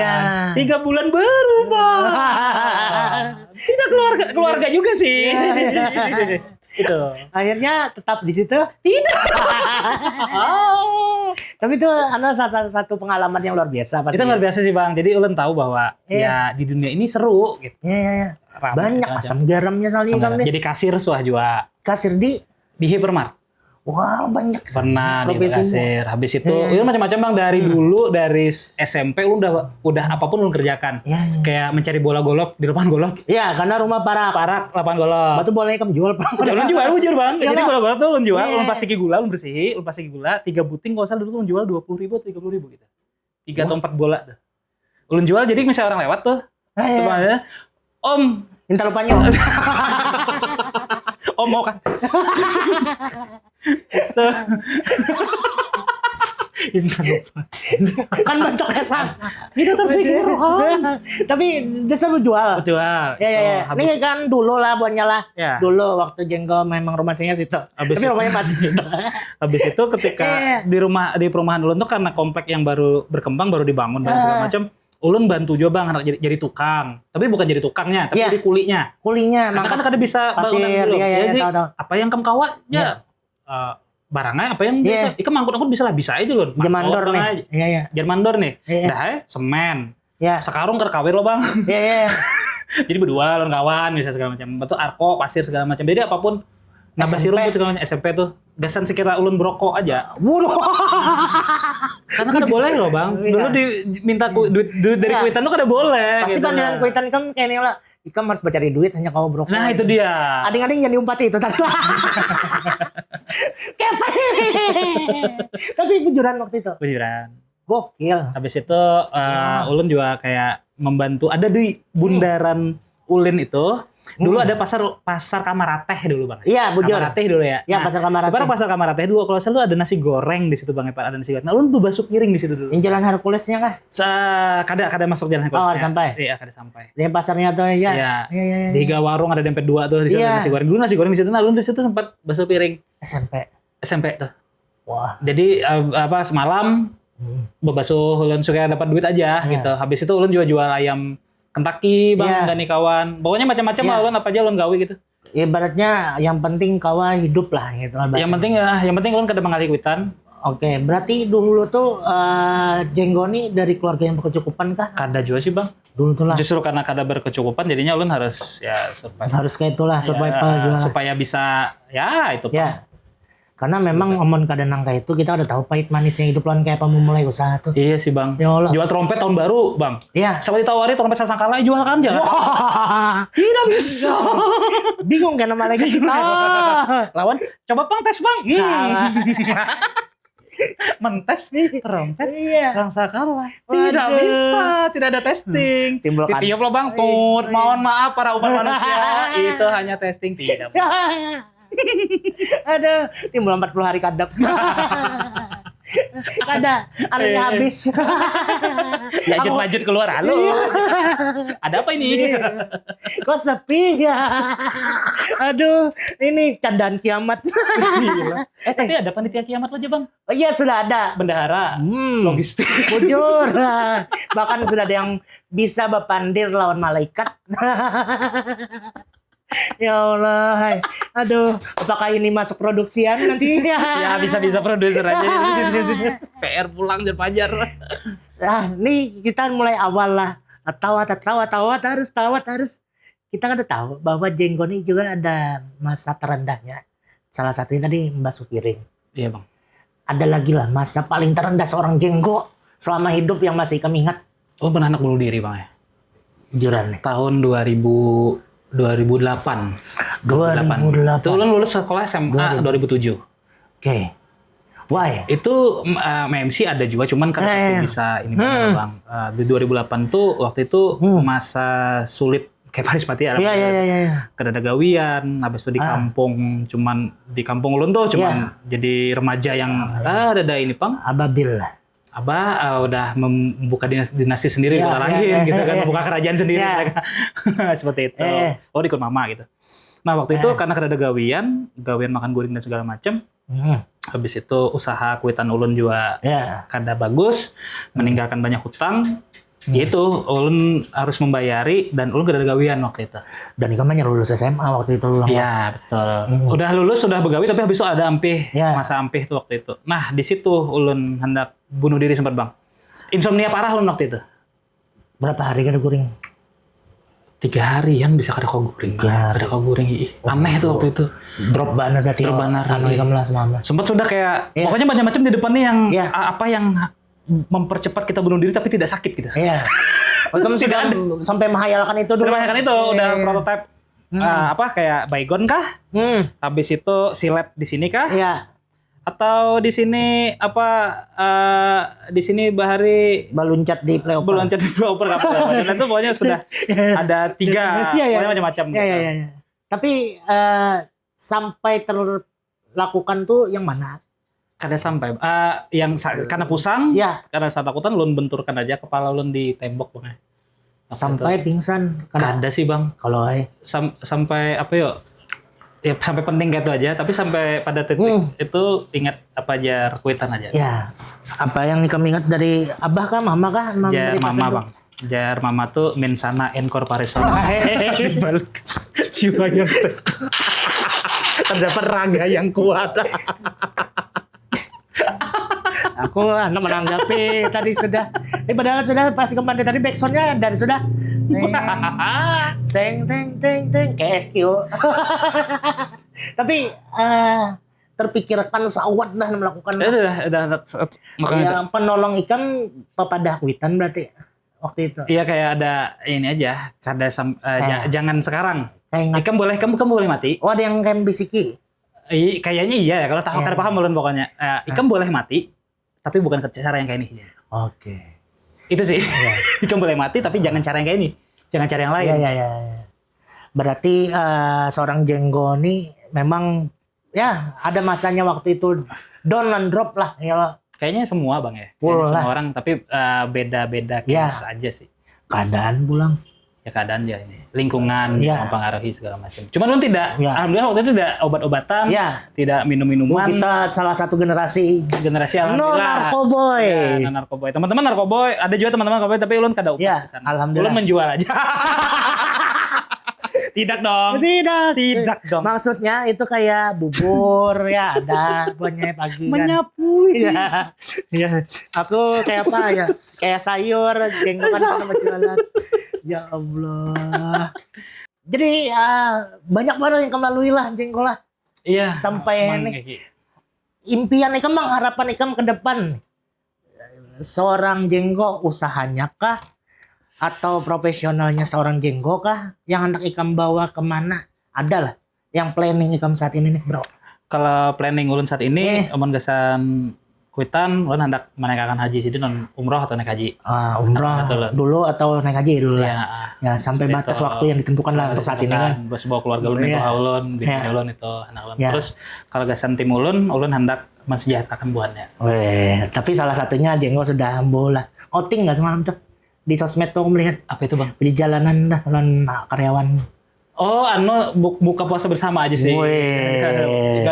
3 bulan baru Bang. Tidak keluarga juga sih. Itu. Akhirnya tetap di situ? Tidak. Tapi itu adalah satu pengalaman yang luar biasa pasti. Itu luar biasa sih Bang. Jadi ulun tahu bahwa ya di dunia ini seru gitu. Iya. Banyak asam garamnya kali kan. Jadi kasir suah juga. Kasir di Hypermart. Wah, banyak. Pernah di kasir. Habis itu ulun macam-macam Bang dari dulu dari SMP ulun udah apapun ulun kerjakan. Kayak mencari bola golf di lapangan golf. Iya, karena rumah parak lapangan golf. Batu bolanya kamu jual Bang. Ulun jual ujur Bang. Jadi bola golf tuh ulun jual, ulun plastiki gula, ulun bersih, ulun plastiki gula, 3 buting kalau salah dulu tuh ulun jual 20.000 atau 30.000 gitu. 3 atau 4 bola tuh. Ulun jual jadi misalnya orang lewat tuh. Om, minta lupanya. Om mau kan? Kan bentuknya sama. Itu terpikir tapi dia selalu jual. Ya. Ini kan dulu lah buatnya lah. Dulu waktu Jenggo memang rumahnya situ. Tapi rumahnya pasti situ. Habis itu ketika di perumahan ulun tuh karena komplek yang baru berkembang, baru dibangun dan segala macam. Ulun bantu juga Bang jadi tukang. Tapi bukan jadi tukangnya, tapi jadi kulinya. Karena kan kada bisa bangunan dulu. Jadi apa yang kem kawa barangnya apa yang bisa. Ikam angkut-angkut bisa aja lho. Jermandor nih. Iya. Jermandor nih. Dah semen. Sekarung kerkawir lo Bang. Iya. Jadi berdua lawan kawan bisa segala macam. Betul arko, pasir segala macam. Jadi apapun nambah sirup gitu kan SMP tuh. Gasan sekira ulun berokok aja. Karena kan boleh loh Bang. Dulu diminta duit dari kuitan tuh kan boleh. Pasti kan dengan kuitan kan kayaknya lah. Ikam harus cari duit hanya kau berokok. Nah itu dia. Ading-ading yang diumpati itu tadi. Kepa ini. Tapi bujuran waktu itu. Gokil. Habis itu ulun juga kayak membantu ada di bundaran Ulin itu. Dulu ada pasar Kamarateh dulu Bang. Iya, Bujur. Kamarateh dulu ya. Iya, pasar Kamarateh. Barang pasar Kamarateh dulu kalau selalu ada nasi goreng di situ Bang Epar, ada nasi goreng. Nah, ulun tuh basuh piring di situ dulu. Yang Jalan Herculesnya kah? Kada masuk jalan Oh, ada sampai. Iya, kada sampai. Di pasarnya tuh ya. Iya. Iya. Di Higa Warung ada dempet 2 tuh di situ Iya. nasi goreng. Dulu nasi goreng di situ. Nah, ulun di situ sempat basuh piring SMP tuh. Wah. Jadi semalam bebasuh ulun suka dapat duit aja Iya. gitu. Habis itu ulun jual ayam Kentucky Bang, Iya. dan kawan. Pokoknya macam-macam Iya. lah ulun apa aja ulun gawe gitu. Ibaratnya yang penting kawa hidup lah gitu lah. Yang penting ulun kada mengalih kuitan. Oke, berarti dulu tuh Jenggoni dari keluarga yang berkecukupan kah? Kada juga sih Bang. Dulu tuh lah. Justru karena kada berkecukupan jadinya ulun harus ya survive. Harus kayak itulah survival Ya, juga. supaya bisa ya itu Bang. Ya. Karena memang omon kada nangka itu kita udah tahu pahit manisnya hidup lawan kayak apa memulai usaha tuh. Iya sih Bang. Ya Allah. Jual trompet tahun baru Bang. Iya. Sama ditawari trompet sasangkala jual kan jangan. Tidak bisa. Bingung kan nama lagi kita. Lawan coba Bang tes Bang. Nah, Mentes trompet Iya. sasangkala. Tidak Waduh. bisa, tidak ada testing. Timbul kan. Ditiup loh Bang, tut. Mohon maaf para umat manusia, itu hanya testing tidak. Aduh, timbul 40 hari kadap. Ada, anunya habis. Lanjut keluar, halo. Ada apa ini? Kok sepi ya? Aduh, ini candaan kiamat. Gila. Tapi ada panitia kiamat aja Bang. Oh iya, sudah ada. Bendahara, logistik. Bujur. Bahkan sudah ada yang bisa berpandir lawan malaikat. Ya Allah, hai. Aduh, apakah ini masuk produksian nanti? Ya bisa-bisa produser aja. PR pulang dan pajar. Nah, nih kita mulai awal lah. Tawat harus. Kita kan udah tahu bahwa Jenggoni juga ada masa terendahnya. Salah satunya tadi membasuh piring. Iya Bang. Ada lagi lah masa paling terendah seorang Jenggo selama hidup yang masih kami ingat. Oh pernah anak bunuh diri Bang ya? Juran nih. Tahun 2008. 2008. Itu ulun lulus sekolah SMA 2007. Oke. Why? Itu MC ada juga, cuman kan bisa ini Bang. Di 2008 tuh waktu itu masa sulit kayak Paris Mati ya. Iya. Kada ada gawian, habis itu di kampung di kampung ulun tuh cuman jadi remaja yang ada ini Bang. Ababil. Abah udah membuka dinasti sendiri lain gitu kan, membuka kerajaan sendiri mereka. Seperti itu. Oh ikut mama gitu. Nah waktu itu karena kada ada gawian makan guring dan segala macam. Habis itu usaha kuitan ulun juga kada bagus, meninggalkan banyak hutang. Gitu, ulun harus membayari dan ulun kada ada gawian waktu itu. Dan itu mah lulus SMA waktu itu. Iya betul. Udah lulus, sudah begawi tapi habis itu ada ampih, masa ampih tuh waktu itu. Nah di situ ulun hendak bunuh diri sempat Bang. Insomnia parah ulun waktu itu. Berapa hari kada guring? 3 harian bisa kada kau guring. Kada kau guring. Aneh tuh waktu itu. Drop banar dari anu ikam lah semama. Sempat sudah kayak pokoknya macam-macam di depan nih yang apa yang mempercepat kita bunuh diri tapi tidak sakit gitu. Iya. Kamu sudah sampai menghayalkan itu dulu. Sudah menghayalkan itu, udah prototipe apa kayak baygon kah? Habis itu silet di sini kah? Iya. Atau di sini apa di sini Bahari Baluncat di playoff. Baluncat di playoff dan itu pokoknya sudah ada 3 pokoknya macam-macam. Iya. Tapi sampai terlakukan tuh yang mana? Kada sampai yang karena pusang, karena saat takutan ulun benturkan aja kepala ulun di tembok Bang. Sampai pingsan. Kada sih Bang. Kalau sampai apa yuk? Ya sampai penting gitu aja, tapi sampai pada titik itu ingat apa aja kuitan aja. Ya. Apa yang kami ingat dari abah kah, mama kah? Jar mama Bang. Jar mama tuh mensana incorporation. Balik jiwa yang terdapat raga yang kuat. Aku menanggapi tadi sudah. Padahal sudah pasti kemarin tadi backsoundnya dan sudah. Teng KSQ. Tapi terpikirkan sawat dah melakukan. Yang penolong ikan papadah kuitan berarti waktu itu. Iya kayak ada ini aja. Jangan sekarang. Ikan boleh kamu boleh mati. Oh ada yang kayak bisiki. Kayaknya iya ya kalau tahu kada paham ulun pokoknya. Ikan boleh mati. tapi bukan ke cara yang kayak ini. Oke. Itu sih. Ikam boleh mati tapi jangan cara yang kayak ini. Jangan cara yang lain. Iya. Berarti seorang Jenggo ini memang ya ada masanya waktu itu down and drop lah ya. Kayaknya semua Bang ya. Full Kayaknya lah. semua orang tapi beda-beda Ya. case aja sih. Keadaan pulang. Ya keadaan aja ini. Lingkungan Ya. mempengaruhi segala macam. Cuman lu tidak Ya. alhamdulillah waktu itu tidak obat-obatan, Ya. tidak minum-minuman. Kita salah satu generasi Generasi no alhamdulillah. narkoboy. Ya, no narkoboy. Teman-teman narkoboy, ada juga teman-teman narkoboy tapi ulun kada upah Ya, di sana. alhamdulillah. Ulun menjual aja. Tidak dong. Tidak dong. Maksudnya itu kayak bubur ya ada buahnya pagi kan. Menyapu. Iya. Iya. Aku kayak apa ya? Kayak sayur, Jenggo kan pernah jualan. Ya Allah. Jadi banyak banget yang kamu lalui lah Jenggo lah. Iya. Sampai Emang, ini. Eki. Impian ikam bang, harapan ikam ke depan. Seorang Jenggo usahanya kah? Atau profesionalnya seorang Jenggo kah? Yang hendak ikam bawa kemana? Ada lah. Yang planning ikam saat ini nih bro. Kalau planning ulun saat ini, omon gasan kuitan, ulun hendak menaikkan haji sih non umroh atau naik haji. Umroh Betul. dulu atau naik haji dulu Ya, lah. Ya sampai seperti batas itu. waktu yang ditentukan lah untuk saat ini kan. Bos bawa keluarga ulun Iya. itu ulun, bini Ya. ulun itu anak ulun. Ya. Terus kalau gasan tim ulun hendak mensejahterakan buahnya. Weh, tapi salah satunya Jenggo sudah bola. Outing nggak semalam tuh? Di sosmed tuh aku melihat Apa itu bang? di jalanan dah lawan karyawan. Oh, buka puasa bersama aja sih. Wih.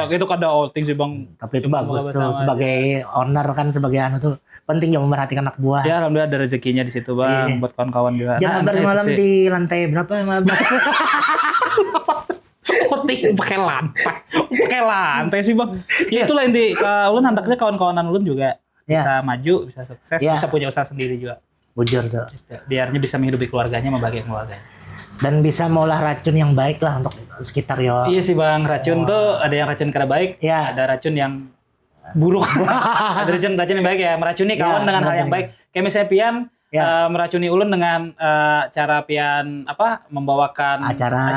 Itu kada outing sih bang. Tapi itu bagus Buka tuh bersama sebagai owner kan sebagai anu tuh penting ya memperhatikan anak buah. Ya alhamdulillah ada rezekinya di situ bang, Iya. buat kawan-kawan juga. Jangan Nah, itu semalam sih. di lantai berapa? Outing pakai lantai sih bang. Ya itulah inti. Ulun hendaknya kawan-kawanan ulun juga Ya. bisa maju, bisa sukses, Ya. bisa punya usaha sendiri juga. Bujur tuh. Biarnya bisa menghidupi keluarganya, membahagiakan keluarganya. Dan bisa mengolah racun yang baik lah untuk sekitar yo. Iya sih bang, racun tuh ada yang racun kada baik, Ya. ada racun yang buruk. Ada racun yang baik ya, meracuni kawan dengan hal yang meracuni. baik. Kayak misalnya Pian Ya. meracuni ulun dengan cara Pian membawakan Acara.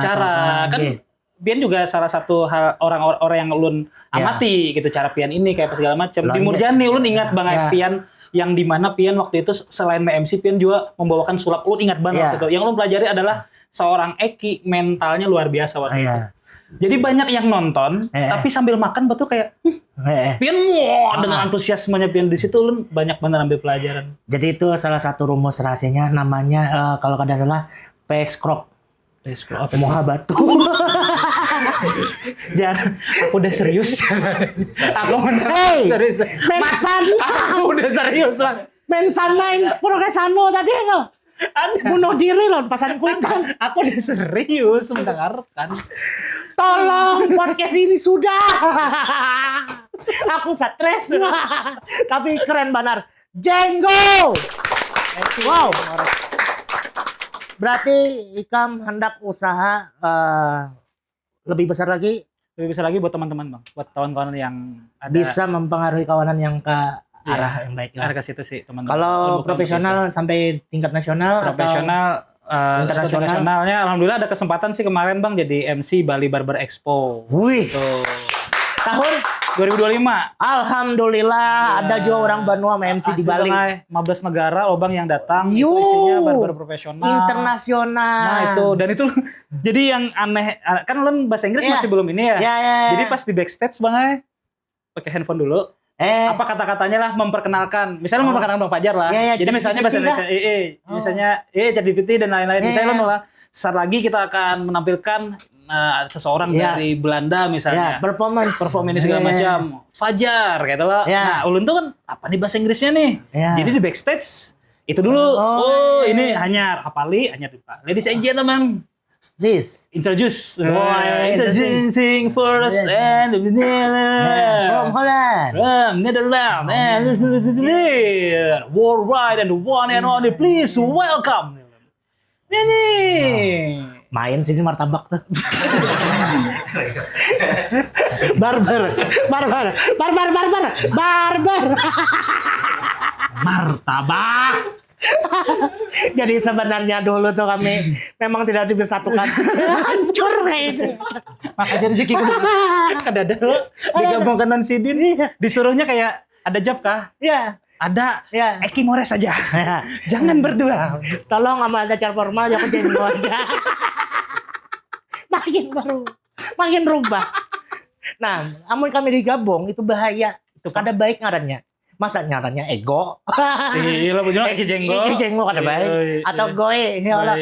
kan. Iya. Pian juga salah satu hal orang-orang yang ulun Ya. amati gitu cara Pian ini kayak apa segala macam. Lah, Di Murjani ulun ingat banget Ya. Pian yang di mana Pian waktu itu selain MC Pian juga membawakan sulap. Ulun ingat banget Ya. waktu itu. Yang ulun pelajari adalah seorang Eki mentalnya luar biasa waktu itu. Iya. Jadi banyak yang nonton, tapi sambil makan betul kayak Pian dengan antusiasmenya Pian di situ ulun banyak banget ambil pelajaran. Jadi itu salah satu rumus rahasianya namanya kalau kada salah face crop. Moha batu. Jangan, aku udah serius. Aku Hey, serius. mensan. Aku udah serius bang. Mensanain progresano tadi no. Bunuh diri loh pasan kuitan. Aku udah serius mendengarkan. Tolong podcast ini sudah. Aku stres. Tapi keren benar. Jenggo. Wow. Berarti Ikam hendak usaha lebih besar lagi, Lebih bisa lagi buat teman-teman bang, buat kawan-kawan yang ada bisa mempengaruhi kawanan yang ke arah yang baik lah. arah ke situ sih teman-teman. Kalau Bukan profesional sampai tingkat nasional begitu. profesional internasional? internasionalnya alhamdulillah ada kesempatan sih kemarin bang jadi MC Bali Barber Expo. atau wih, Tuh. tahun 2025. alhamdulillah ada juga orang Banua sama MC di Asli, Bali. Bang, 15 negara loh bang yang datang. Itu Yuh. isinya barber profesional. Internasional. Nah itu dan itu jadi yang aneh kan ulun bahasa Inggris Iya. masih belum ini ya. Ya. Jadi pas di backstage bang pakai handphone dulu. Apa kata-katanya lah memperkenalkan. Misalnya memperkenalkan Bang Fajar lah. Iya, Jadi misalnya bahasa ChatGPT Indonesia misalnya ChatGPT dan lain-lain. Iya, Misalnya iya. lo malah saat lagi kita akan menampilkan seseorang Iya. dari Belanda ya, misalnya. performance. Perform ini segala Iya. macam. Fajar gitu loh. Iya. Nah, ulun tuh kan apa nih bahasa Inggrisnya nih? Iya. Jadi di backstage itu dulu. Oh, iya. Ini Hanyar, apali Hanyar Dipa. Ladies and gentlemen, This. introduce. Introducing Introducing first and From Holland. from Netherlands and worldwide and the one and only please welcome Nini. Main sini martabak tuh. Barber. Martabak. Jadi sebenarnya dulu tuh kami memang tidak dibersatukan. Hancur kayak itu. Makanya rezeki kadada digabungkan non sidin disuruhnya kayak Ada job kah? Ya. Ada. Ya. Eki Mores saja. Jangan berdua. Tolong sama ada cara formal ya aku Jenggo aja. makin berubah. Nah, amun kami digabung itu bahaya. Itu ada baik ngarannya. Masa ngarannya ego? Iya, bujang Eki Jenggo. Eki Jenggo ada baik. Atau goe. Ya Allah.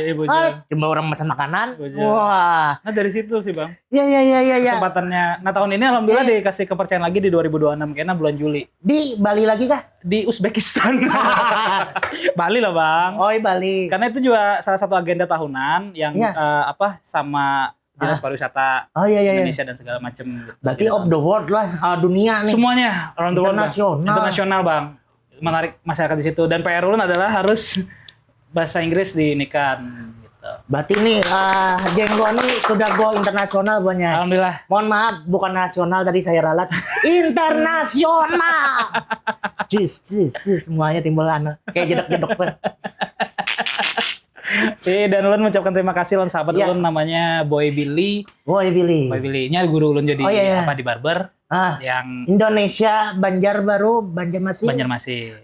Cuma orang pesan makanan. Wah. Nah dari situ sih Bang. Iya. Kesempatannya. Nah tahun ini alhamdulillah dikasih kepercayaan lagi di 2026 karena bulan Juli. Di Bali lagi kah? Di Uzbekistan. Bali lah Bang. Oh, Bali. Karena itu juga salah satu agenda tahunan yang sama Dinas Pariwisata Indonesia dan segala macam. Gitu. Berarti of the world lah, dunia nih. Semuanya around the world. Internasional Bang. Menarik masyarakat di situ dan PR Ulun adalah harus bahasa Inggris diinikan gitu. Berarti nih Jenggo ini sudah go internasional banyak. Alhamdulillah. Mohon maaf bukan nasional tadi saya ralat. Internasional. Cis semuanya timbul kayak jedok-jedok. Dan Ulun mengucapkan terima kasih Ulun sahabat Ulun namanya Boy Billy. Boy Billy-nya guru Ulun jadi di barber. Yang Indonesia Banjarmasin.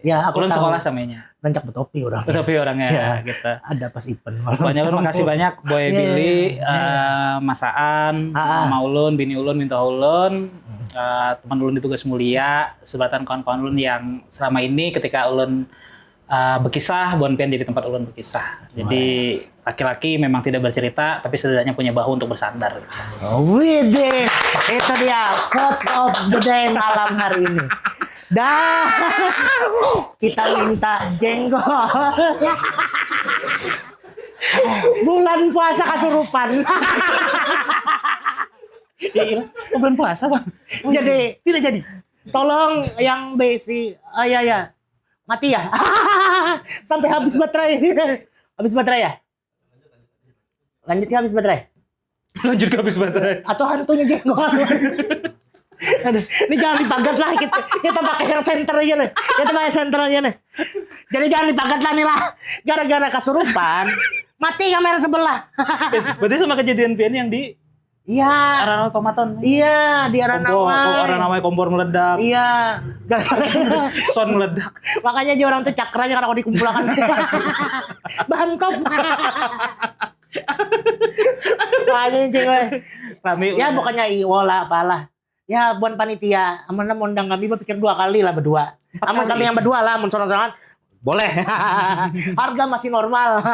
Ya, aku Ulun tahu. sekolah samanya. Rancak betopi orangnya. Betopi orangnya gitu. Ada pas event. Banyak Ulun makasih banyak Boy Billy, Masaan, Mama Ulun, Bini Ulun, Minta Ulun, teman Ulun di tugas mulia, sebatan kawan-kawan Ulun yang selama ini ketika Ulun berkisah, Buan Pian jadi tempat Ulun berkisah. Jadi laki-laki memang tidak bercerita, tapi setidaknya punya bahu untuk bersandar. Widih, itu dia quotes of the day malam hari ini. Dah, kita minta Jenggo. Bulan puasa kasurupan. Bulan puasa Bang. Jadi tidak jadi. Tolong yang besi, ya. Mati ya? Sampai habis baterai. Habis baterai ya? Lanjut ke habis baterai? Lanjut ke habis baterai. Atau hantunya Jenggo? Aduh, ini jangan dipagat lah. Kita pakai yang center aja nih. Kita pakai center aja nih. Jadi jangan dipagat lah nih lah. Gara-gara kasurupan, mati kamera sebelah. Berarti sama kejadian Pian yang di Aranawai Pamaton. Iya, di Aranawai kompor meledak. Iya. Sound meledak. Makanya aja orang tuh cakranya kalau dikumpulkan. Bantop. Makanya cewek. Ya bukannya iwola apalah. Ya buan panitia. Aman undang kami berpikir 2 kali lah berdua. Aman kami yang berdua lah, mensoran-soran. Boleh. Harga masih normal.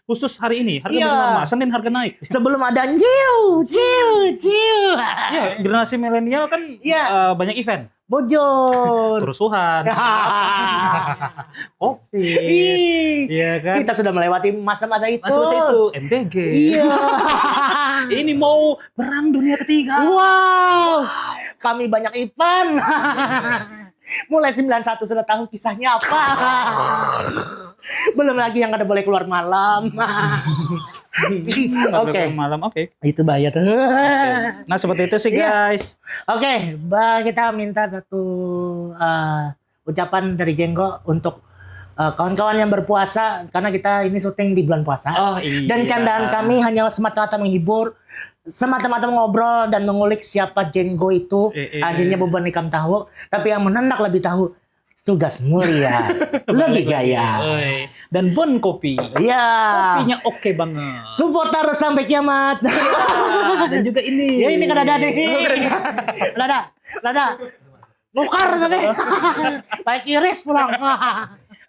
Khusus hari ini, harga masih normal. Senin harga naik. Sebelum ada ciu. Ya, generasi milenial kan banyak event. Bojor. Kerusuhan. Covid. Iya kan? Kita sudah melewati masa-masa itu. Masa-masa itu. MBG. Iya. Ini mau perang dunia ketiga. Wow. Kami banyak event. Mulai 91 sudah tahu kisahnya apa. Belum lagi yang kada boleh keluar malam. Oke. Malam, oke. Itu bahaya tuh. Nah, seperti itu sih, guys. Oke, kita minta satu ucapan dari Jenggo untuk kawan-kawan yang berpuasa, karena kita ini syuting di bulan puasa. Oh, iya. Dan candaan kami hanya semata-mata menghibur, semata-mata ngobrol dan mengulik siapa Jenggo itu. Akhirnya beban ikam tahu, tapi yang menendak lebih tahu tugas mulia, lebih gaya. Dan Bon Kopi. Iya. Kopinya oke banget. Support terus sampai kiamat. Dan juga ini. Ya ini kan ada nih. Lada. Nukar tadi. Pakai iris pulang.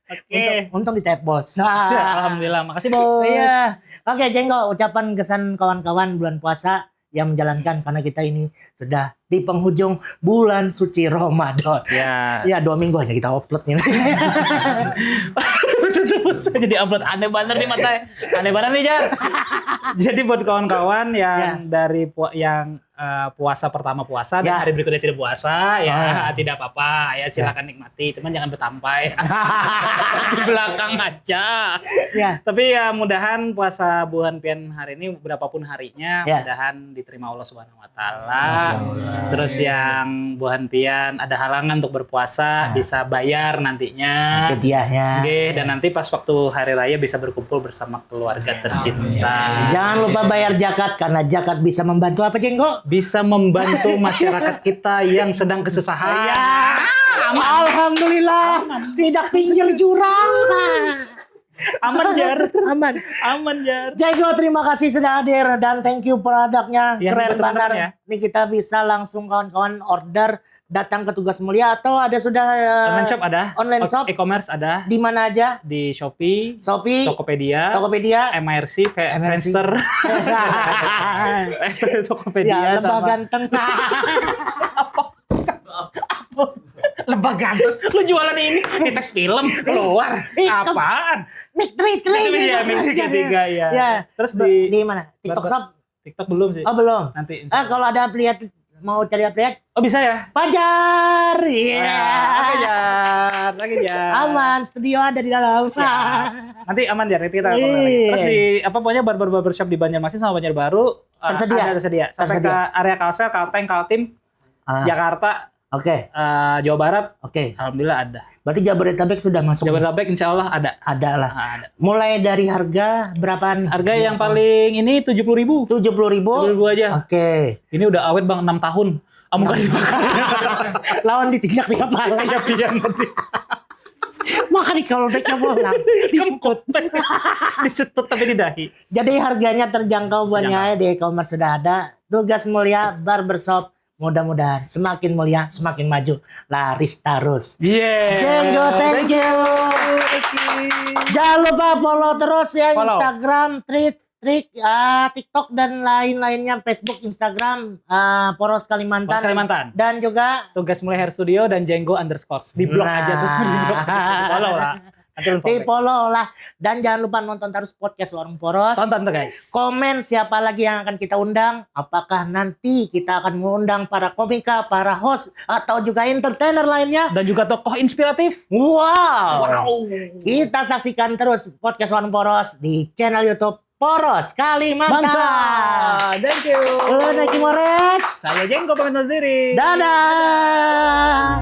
Oke. Untung di tap bos. Alhamdulillah, makasih bos. Iya. Oke, Jenggo, ucapan kesan kawan-kawan bulan puasa yang menjalankan, karena kita ini sudah di penghujung bulan suci Ramadan. Ya 2 minggu aja kita upload nih. Saya jadi upload aneh banget nih matanya. Aneh banget nih Jar. Jadi buat kawan-kawan yang dari puasa pertama puasa dan hari berikutnya tidak puasa tidak apa-apa ya, silakan nikmati, cuman jangan bertampai. Di belakang aja. Ya. Tapi ya mudahan puasa Buan Pian hari ini berapapun harinya mudahan diterima Allah Subhanahu wa taala. Terus yang Buan Pian ada halangan untuk berpuasa bisa bayar nantinya. Hadiahnya. Dan nanti pas waktu hari raya bisa berkumpul bersama keluarga tercinta. Jangan lupa bayar zakat, karena zakat bisa membantu apa Jenggo? bisa membantu masyarakat kita yang sedang kesusahan. Ya, alhamdulillah tidak pinggir jurang. Aman Jar. Aman. Aman Jar. Jago, terima kasih sudah hadir dan thank you produknya Ya, keren betul-betul banget. ya. Ini kita bisa langsung kawan-kawan order datang ke Tugas Mulia atau ada sudah Online shop ada. online shop E-commerce ada. di mana aja? Di Shopee, Shopee, Tokopedia, Tokopedia, MRC, kayak MRC. Friendster, Tokopedia, ya, Lebah sama Ganteng. Lebah Ganteng. Lu jualan ini di tes film keluar. Apaan? Nik tri Iya, minggu ketiga ya. Ya. Terus Di mana? TikTok Shop? TikTok belum sih. Oh, belum. Nanti. insya Allah. Kalau ada affiliate mau cari affiliate, Oh bisa ya? Pajar. Iya. Oke Jar. Oke Jar. Aman, studio ada di dalam. Nanti aman Jar, nanti kita Iya. ngobrol lagi. Terus di apa pokoknya barbershop di Banjarmasin sama Banjarbaru Tersedia? ada tersedia. Sampai Tersedia. ke area Kalsel, Kalteng, Kaltim, Jakarta, Oke, Jawa Barat, oke. alhamdulillah ada. Berarti Jabodetabek sudah masuk. Jabodetabek insya Allah ada. Ada lah. Ada. Mulai dari harga berapaan? Harga yang paling ini 70.000. 70.000. 70.000 aja. Oke. Ini udah awet Bang 6 tahun. Amukan dipakai. Lawan ditindak di kepala. Kayak pian nanti. Maka di callback-nya pulang. Disekut. Disetut tapi di dahi. Jadi harganya terjangkau buat Nyai, di e-commerce sudah ada. Tugas Mulia Barbershop. Mudah-mudahan semakin mulia, semakin maju. Laris terus. Yeah. Jenggo, thank you. Jangan lupa follow terus ya Follow. Instagram, TikTok dan lain-lainnya, Facebook, Instagram, Poros Kalimantan. Poros Kalimantan. Dan juga Tugas Mulai Hair Studio dan Jenggo _ di blog aja tuh. Di blog. Follow lah. Nanti lu di follow lah. Dan jangan lupa nonton terus podcast Warung Poros. tonton tuh guys. Komen siapa lagi yang akan kita undang. Apakah nanti kita akan mengundang para komika, para host, atau juga entertainer lainnya. Dan juga tokoh inspiratif. Wow. Kita saksikan terus podcast Warung Poros di channel YouTube Poros Kalimantan. Mantap. Thank you. Halo Naki Mores. Saya Jenggo pamit undur diri. Dadah.